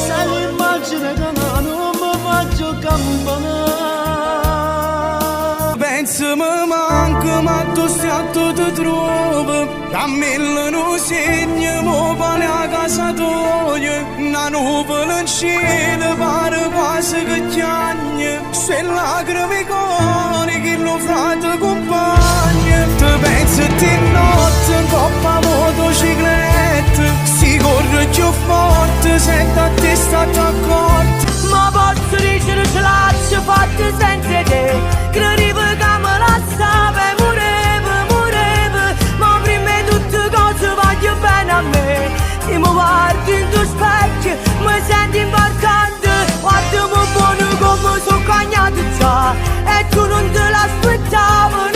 sai l'immagine che non mi faccio camminare. Penso mi manca ma tu stai tutto trovo. Cammino non segno mo pane a casa tua. Una nuvola in cielo pare quasi che chiagna. Se lacrime cuore che lo frate compagna. Ti penso di notte in coppa motocicletta. Si corre più forte sento a te stato accorto. Ma posso dicere ce l'ho fatta senza te. Credevo che me la sape, murevo. Ma prima di tutte cose voglio bene a me. E mi guardo in tuo specchio, mi sento imbarcante. Guardami buono come sono cagnato già. E tu non te l'aspettavi.